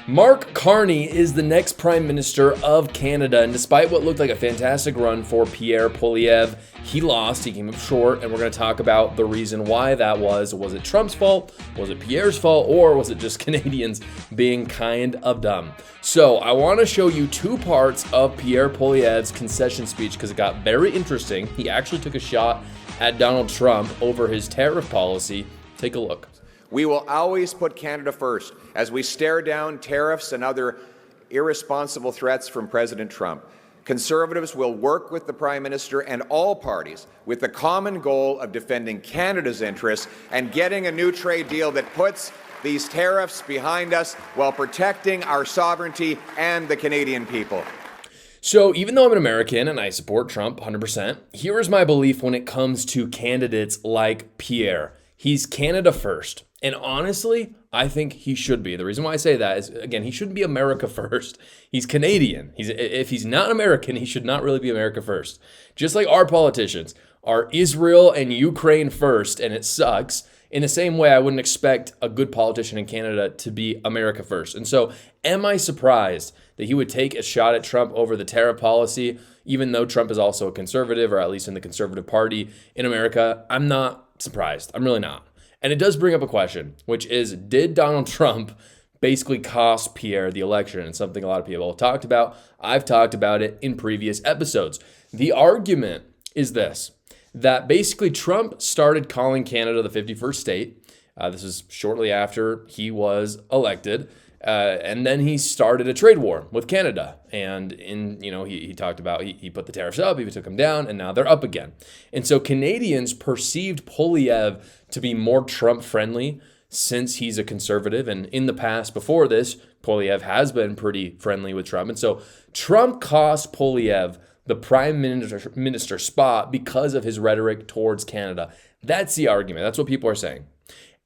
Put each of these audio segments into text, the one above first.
Mark Carney is the next Prime Minister of Canada, and despite what looked like a fantastic run for Pierre Poilievre, he lost, he came up short, and we're going to talk about the reason why that was. Was it Trump's fault? Was it Pierre's fault? Or was it just Canadians being kind of dumb? So I want to show you two parts of Pierre Poilievre's concession speech because it got very interesting. He actually took a shot at Donald Trump over his tariff policy. Take a look. We will always put Canada first as we stare down tariffs and other irresponsible threats from President Trump. Conservatives will work with the Prime Minister and all parties with the common goal of defending Canada's interests and getting a new trade deal that puts these tariffs behind us while protecting our sovereignty and the Canadian people. So even though I'm an American and I support Trump 100%, here is my belief when it comes to candidates like Pierre. He's Canada first. And honestly, I think he should be. The reason why I say that is, again, he shouldn't be America first. He's Canadian. If he's not American, he should not really be America first. Just like our politicians are Israel and Ukraine first, and it sucks. In the same way, I wouldn't expect a good politician in Canada to be America first. And so, am I surprised that he would take a shot at Trump over the tariff policy, even though Trump is also a conservative, or at least in the Conservative Party in America? I'm not surprised. I'm really not. And it does bring up a question, which is, did Donald Trump basically cost Pierre the election? And something a lot of people have talked about. I've talked about it in previous episodes. The argument is this, that basically Trump started calling Canada the 51st state. This was shortly after he was elected. And then he started a trade war with Canada. And he talked about, he put the tariffs up, he took them down, and now they're up again. And so Canadians perceived Poilievre to be more Trump friendly since he's a conservative. And in the past, before this, Poilievre has been pretty friendly with Trump. And so Trump cost Poilievre the prime minister spot because of his rhetoric towards Canada. That's the argument. That's what people are saying.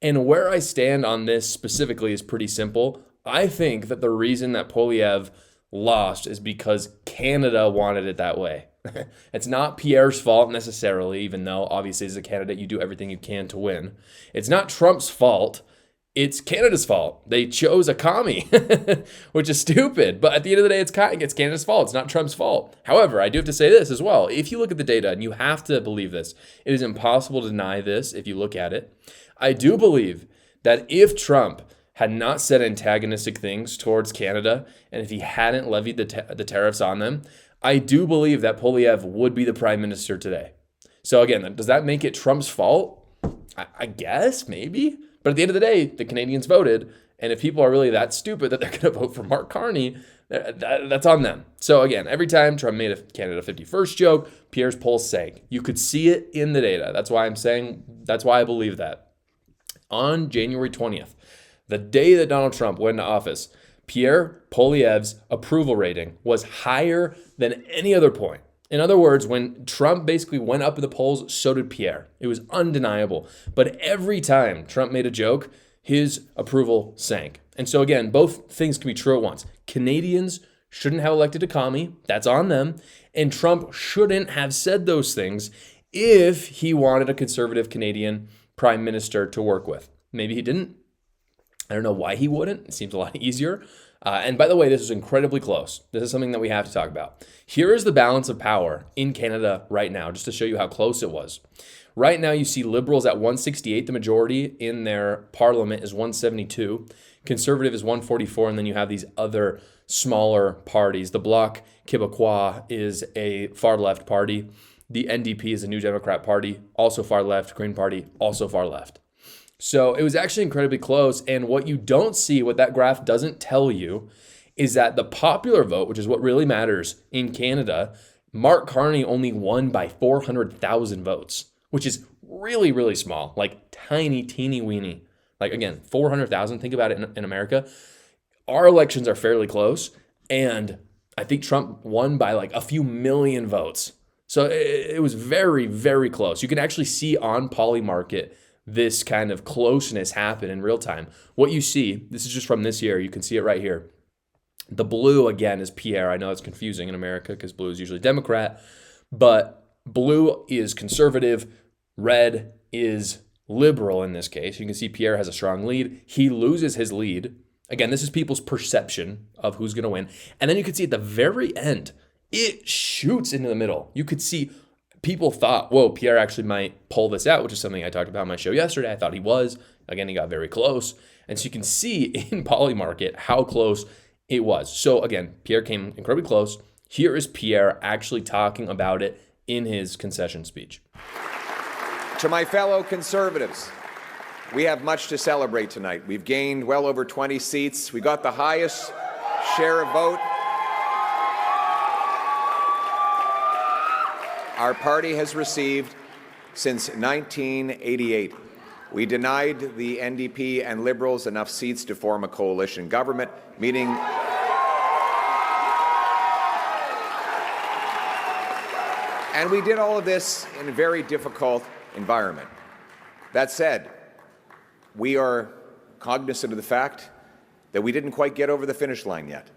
And where I stand on this specifically is pretty simple. I think that the reason that Poilievre lost is because Canada wanted it that way. It's not Pierre's fault necessarily, even though obviously as a candidate you do everything you can to win. It's not Trump's fault. It's Canada's fault. They chose a commie, which is stupid. But at the end of the day, it's Canada's fault. It's not Trump's fault. However, I do have to say this as well. If you look at the data, and you have to believe this, it is impossible to deny this if you look at it. I do believe that if Trump had not said antagonistic things towards Canada, and if he hadn't levied the tariffs on them, I do believe that Poilievre would be the prime minister today. So again, does that make it Trump's fault? I guess, maybe. But at the end of the day, the Canadians voted, and if people are really that stupid that they're going to vote for Mark Carney, that's on them. So again, every time Trump made a Canada 51st joke, Pierre's polls sank. You could see it in the data. That's why I believe that. On January 20th, the day that Donald Trump went into office, Pierre Poilievre's approval rating was higher than any other point. In other words, when Trump basically went up in the polls, so did Pierre. It was undeniable. But every time Trump made a joke, his approval sank. And so again, both things can be true at once. Canadians shouldn't have elected a commie. That's on them. And Trump shouldn't have said those things if he wanted a conservative Canadian prime minister to work with. Maybe he didn't. I don't know why he wouldn't. It seems a lot easier. And by the way, this is incredibly close. This is something that we have to talk about. Here is the balance of power in Canada right now, just to show you how close it was. Right now, you see Liberals at 168. The majority in their parliament is 172. Conservative is 144. And then you have these other smaller parties. The Bloc Québécois is a far left party. The NDP is a New Democrat Party, also far left. Green Party, also far left. So it was actually incredibly close. And what you don't see, what that graph doesn't tell you, is that the popular vote, which is what really matters in Canada, Mark Carney only won by 400,000 votes, which is really, really small, like tiny, teeny weeny. Like again, 400,000, think about it in America. Our elections are fairly close. And I think Trump won by like a few million votes. So it was very, very close. You can actually see on Polymarket this kind of closeness happen in real time. What you see, this is just from this year, you can see it right here. The blue, again, is Pierre. I know it's confusing in America because blue is usually Democrat, but blue is conservative, red is liberal in this case. You can see Pierre has a strong lead. He loses his lead Again, this is people's perception of who's going to win. And then you could see at the very end, it shoots into the middle. You could see people thought, whoa, Pierre actually might pull this out, which is something I talked about on my show yesterday. I thought he was. Again, he got very close. And so you can see in Polymarket how close it was. So again, Pierre came incredibly close. Here is Pierre actually talking about it in his concession speech. To my fellow conservatives, we have much to celebrate tonight. We've gained well over 20 seats. We got the highest share of vote our party has received since 1988. We denied the NDP and Liberals enough seats to form a coalition government, meaning and we did all of this in a very difficult environment. That said, we are cognizant of the fact that we didn't quite get over the finish line yet.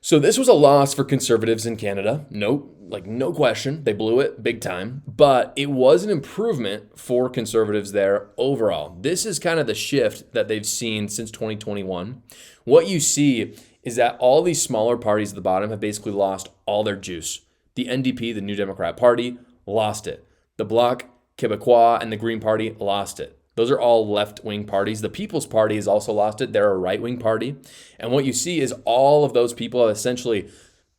So this was a loss for conservatives in Canada. No question. They blew it big time. But it was an improvement for conservatives there overall. This is kind of the shift that they've seen since 2021. What you see is that all these smaller parties at the bottom have basically lost all their juice. The NDP, the New Democrat Party, lost it. The Bloc Québécois and the Green Party lost it. Those are all left-wing parties. The People's Party has also lost it. They're a right-wing party. And what you see is all of those people have essentially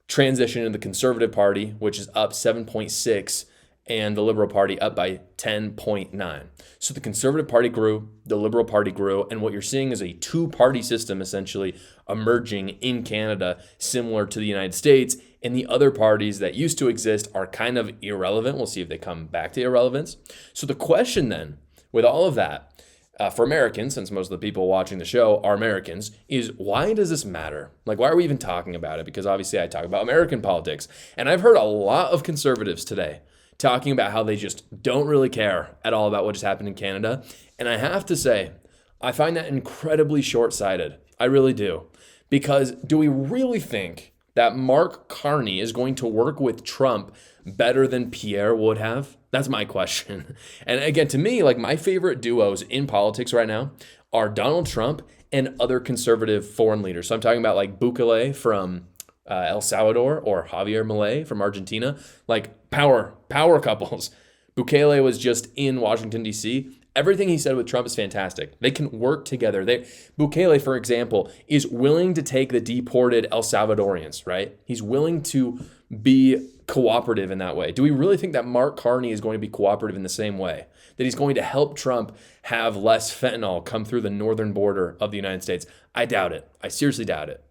transitioned into the Conservative Party, which is up 7.6, and the Liberal Party up by 10.9. So the Conservative Party grew, the Liberal Party grew, and what you're seeing is a two-party system essentially emerging in Canada, similar to the United States. And the other parties that used to exist are kind of irrelevant. We'll see if they come back to irrelevance. So the question then, with all of that, for Americans, since most of the people watching the show are Americans, is why does this matter? Like, why are we even talking about it? Because obviously I talk about American politics. And I've heard a lot of conservatives today talking about how they just don't really care at all about what just happened in Canada. And I have to say, I find that incredibly short-sighted. I really do. Because do we really think that Mark Carney is going to work with Trump better than Pierre would have? That's my question. And again, to me, like my favorite duos in politics right now are Donald Trump and other conservative foreign leaders. So I'm talking about like Bukele from El Salvador or Javier Milei from Argentina, like power couples. Bukele was just in Washington, D.C. Everything he said with Trump is fantastic. They can work together. Bukele, for example, is willing to take the deported El Salvadorians, right? He's willing to be cooperative in that way. Do we really think that Mark Carney is going to be cooperative in the same way? That he's going to help Trump have less fentanyl come through the northern border of the United States? I doubt it. I seriously doubt it.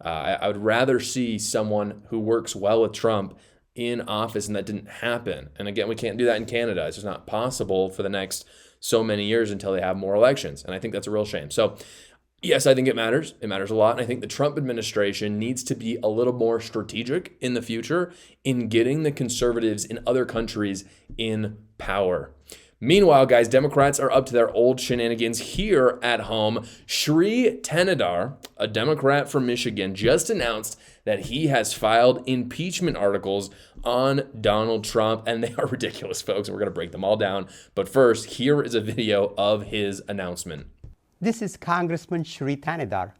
I would rather see someone who works well with Trump in office, and that didn't happen. And again, we can't do that in Canada. It's just not possible for the next so many years until they have more elections. And I think that's a real shame. So yes, I think it matters. It matters a lot. And I think the Trump administration needs to be a little more strategic in the future in getting the conservatives in other countries in power. Meanwhile, guys, Democrats are up to their old shenanigans here at home. Shri Thanedar, a Democrat from Michigan, just announced that he has filed impeachment articles on Donald Trump, and they are ridiculous, folks. We're going to break them all down. But first, here is a video of his announcement. This is Congressman Shri Thanedar.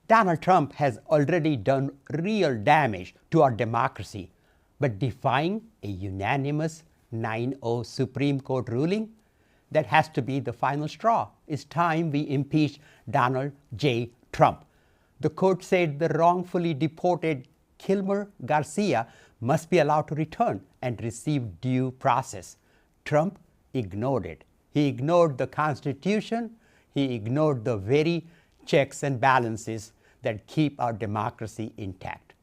Donald Trump has already done real damage to our democracy, but defying a unanimous 9-0 Supreme Court ruling, that has to be the final straw. It's time we impeach Donald J. Trump. The court said the wrongfully deported Kilmer Garcia must be allowed to return and receive due process. Trump ignored it. He ignored the Constitution. He ignored the very checks and balances that keep our democracy intact.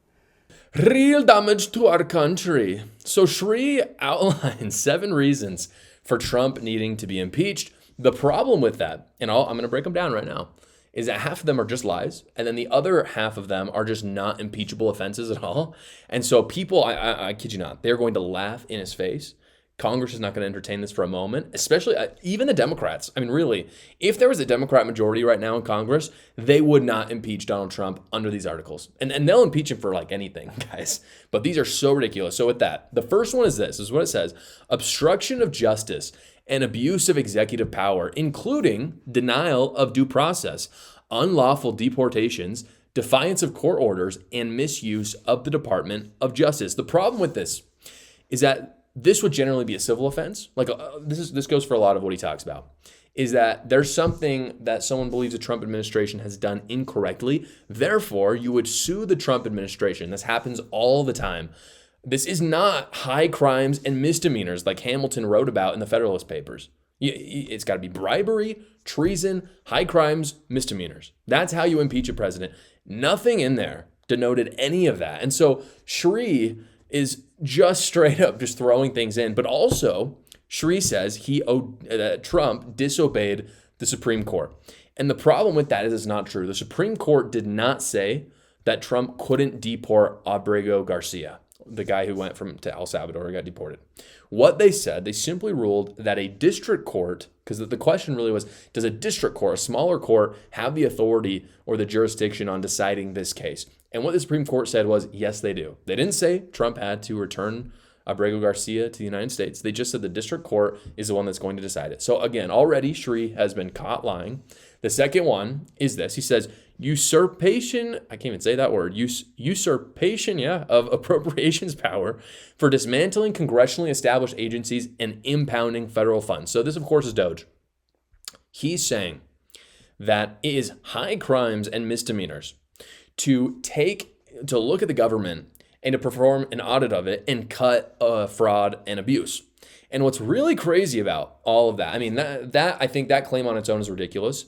Real damage to our country. So Shri outlines 7 reasons for Trump needing to be impeached. The problem with that, and I'm going to break them down right now, is that half of them are just lies, and then the other half of them are just not impeachable offenses at all. And so people, I kid you not, they're going to laugh in his face. Congress is not going to entertain this for a moment, especially even the Democrats. I mean, really, if there was a Democrat majority right now in Congress, they would not impeach Donald Trump under these articles. And they'll impeach him for like anything, guys. But these are so ridiculous. So with that, the first one is this is what it says: obstruction of justice and abuse of executive power, including denial of due process. unlawful deportations, defiance of court orders, and misuse of the Department of Justice. The problem with this is that this would generally be a civil offense. Like this goes for a lot of what he talks about, is that there's something that someone believes the Trump administration has done incorrectly. Therefore, you would sue the Trump administration. This happens all the time. This is not high crimes and misdemeanors like Hamilton wrote about in the Federalist Papers. It's got to be bribery, treason, high crimes, misdemeanors. That's how you impeach a president. Nothing in there denoted any of that. And so Sri is just straight up just throwing things in. But also, Sri says Trump disobeyed the Supreme Court. And the problem with that is it's not true. The Supreme Court did not say that Trump couldn't deport Abrego Garcia, the guy who went to El Salvador and got deported. What they said, they simply ruled that a district court, because the question really was, does a district court, a smaller court, have the authority or the jurisdiction on deciding this case? And what the Supreme Court said was, yes, they do. They didn't say Trump had to return Abrego Garcia to the United States. They just said the district court is the one that's going to decide it. So again, already Sri has been caught lying. The second one is this. He says, usurpation, I can't even say that word, usurpation, of appropriations power for dismantling congressionally established agencies and impounding federal funds. So this, of course, is Doge. He's saying that it is high crimes and misdemeanors to look at the government and to perform an audit of it and cut fraud and abuse. And what's really crazy about all of that, I mean, that I think that claim on its own is ridiculous.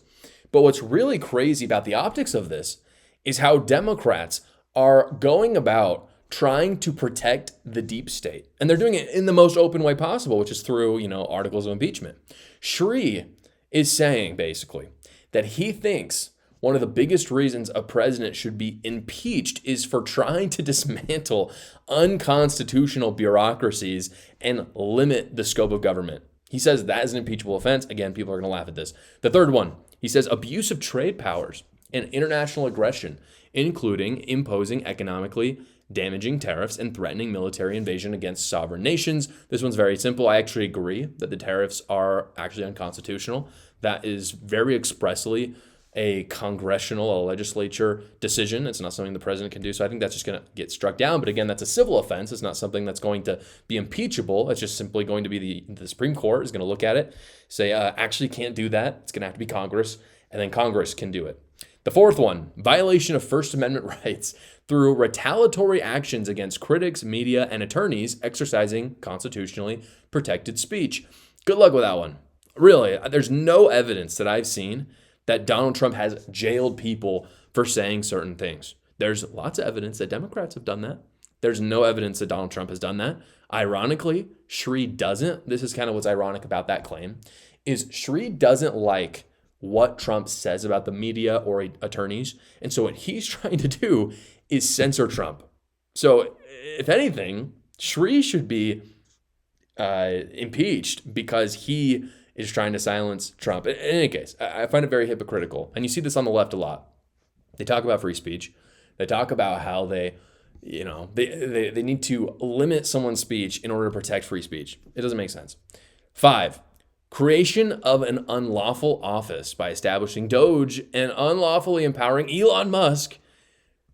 But what's really crazy about the optics of this is how Democrats are going about trying to protect the deep state. And they're doing it in the most open way possible, which is through, articles of impeachment. Sri is saying basically that he thinks one of the biggest reasons a president should be impeached is for trying to dismantle unconstitutional bureaucracies and limit the scope of government. He says that is an impeachable offense. Again, people are going to laugh at this. The third one, he says abuse of trade powers and international aggression, including imposing economically damaging tariffs and threatening military invasion against sovereign nations. This one's very simple. I actually agree that the tariffs are actually unconstitutional. That is very expressly a congressional, a legislature decision. It's not something the president can do. So I think that's just going to get struck down. But again, that's a civil offense. It's not something that's going to be impeachable. It's just simply going to be the Supreme Court is going to look at it, say, actually can't do that. It's going to have to be Congress, and then Congress can do it. The fourth one, violation of First Amendment rights through retaliatory actions against critics, media, and attorneys exercising constitutionally protected speech. Good luck with that one. Really, there's no evidence that I've seen that Donald Trump has jailed people for saying certain things. There's lots of evidence that Democrats have done that. There's no evidence that Donald Trump has done that. Ironically, Sri doesn't. This is kind of what's ironic about that claim, is Sri doesn't like what Trump says about the media or attorneys. And so what he's trying to do is censor Trump. So if anything, Sri should be impeached because he is trying to silence Trump. In any case, I find it very hypocritical. And you see this on the left a lot. They talk about free speech. They talk about how they need to limit someone's speech in order to protect free speech. It doesn't make sense. 5, creation of an unlawful office by establishing Doge and unlawfully empowering Elon Musk,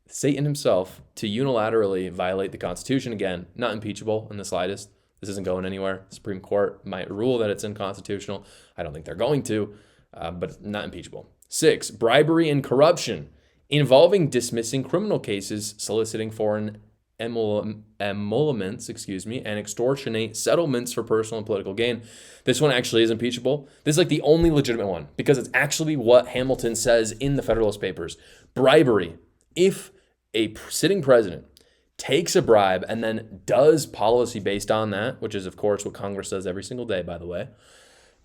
Satan himself, to unilaterally violate the Constitution. Again, not impeachable in the slightest. This isn't going anywhere. The Supreme Court might rule that it's unconstitutional. I don't think they're going to, but not impeachable. 6, bribery and corruption involving dismissing criminal cases, soliciting foreign emoluments, and extortionate settlements for personal and political gain. This one actually is impeachable. This is like the only legitimate one because it's actually what Hamilton says in the Federalist Papers. Bribery. If a sitting president takes a bribe and then does policy based on that, which is, of course, what Congress does every single day, by the way,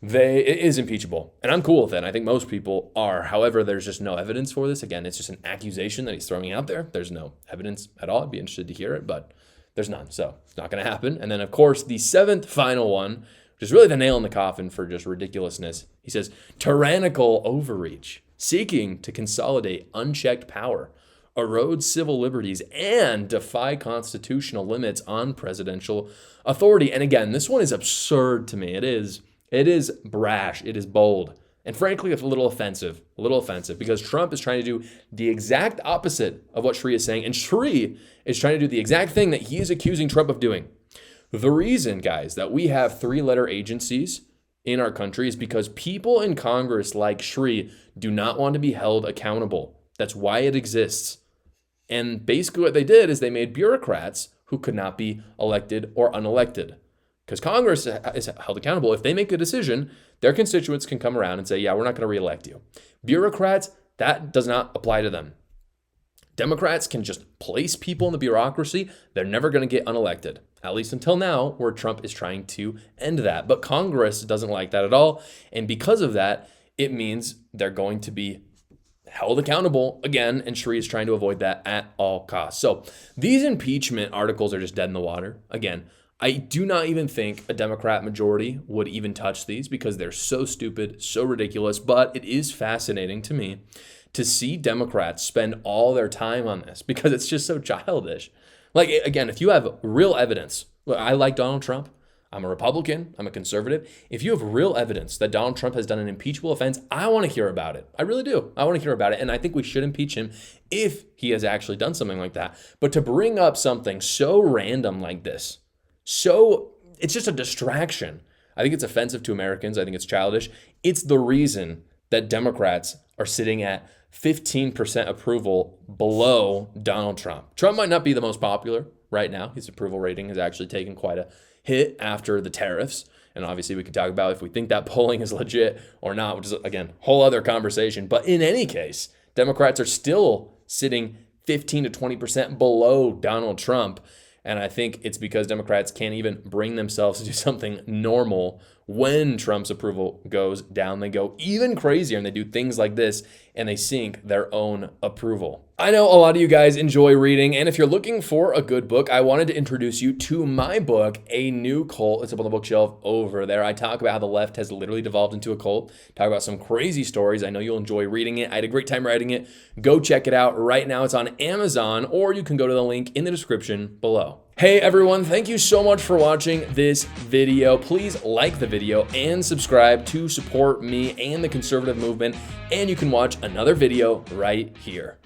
it is impeachable. And I'm cool with it. I think most people are. However, there's just no evidence for this. Again, it's just an accusation that he's throwing out there. There's no evidence at all. I'd be interested to hear it, but there's none. So it's not going to happen. And then, of course, the 7th final one, which is really the nail in the coffin for just ridiculousness. He says, tyrannical overreach, seeking to consolidate unchecked power, erode civil liberties, and defy constitutional limits on presidential authority. And again, this one is absurd to me. It is brash. It is bold. And frankly, it's a little offensive because Trump is trying to do the exact opposite of what Sri is saying. And Sri is trying to do the exact thing that he is accusing Trump of doing. The reason, guys, that we have 3-letter agencies in our country is because people in Congress like Sri do not want to be held accountable. That's why it exists. And basically what they did is they made bureaucrats who could not be elected or unelected. Because Congress is held accountable. If they make a decision, their constituents can come around and say, yeah, we're not going to reelect you. Bureaucrats, that does not apply to them. Democrats can just place people in the bureaucracy. They're never going to get unelected, at least until now, where Trump is trying to end that. But Congress doesn't like that at all. And because of that, it means they're going to be held accountable again, and Sri is trying to avoid that at all costs. So these impeachment articles are just dead in the water. Again, I do not even think a Democrat majority would even touch these because they're so stupid, so ridiculous. But it is fascinating to me to see Democrats spend all their time on this because it's just so childish. Like, again, if you have real evidence, look, I like Donald Trump. I'm a Republican. I'm a conservative. If you have real evidence that Donald Trump has done an impeachable offense, I want to hear about it. I really do. I want to hear about it. And I think we should impeach him if he has actually done something like that. But to bring up something so random like this, it's just a distraction. I think it's offensive to Americans. I think it's childish. It's the reason that Democrats are sitting at 15% approval below Donald Trump. Trump might not be the most popular right now. His approval rating has actually taken quite a hit after the tariffs. And obviously we could talk about if we think that polling is legit or not, which is, again, a whole other conversation. But in any case, Democrats are still sitting 15 to 20% below Donald Trump. And I think it's because Democrats can't even bring themselves to do something normal when Trump's approval goes down. They go even crazier and they do things like this and they sink their own approval. I know a lot of you guys enjoy reading, and if you're looking for a good book, I wanted to introduce you to my book, A New Cult. It's up on the bookshelf over there. I talk about how the left has literally devolved into a cult, talk about some crazy stories. I know you'll enjoy reading it. I had a great time writing it. Go check it out right now. It's on Amazon, or you can go to the link in the description below. Hey everyone, thank you so much for watching this video. Please like the video and subscribe to support me and the conservative movement, and you can watch another video right here.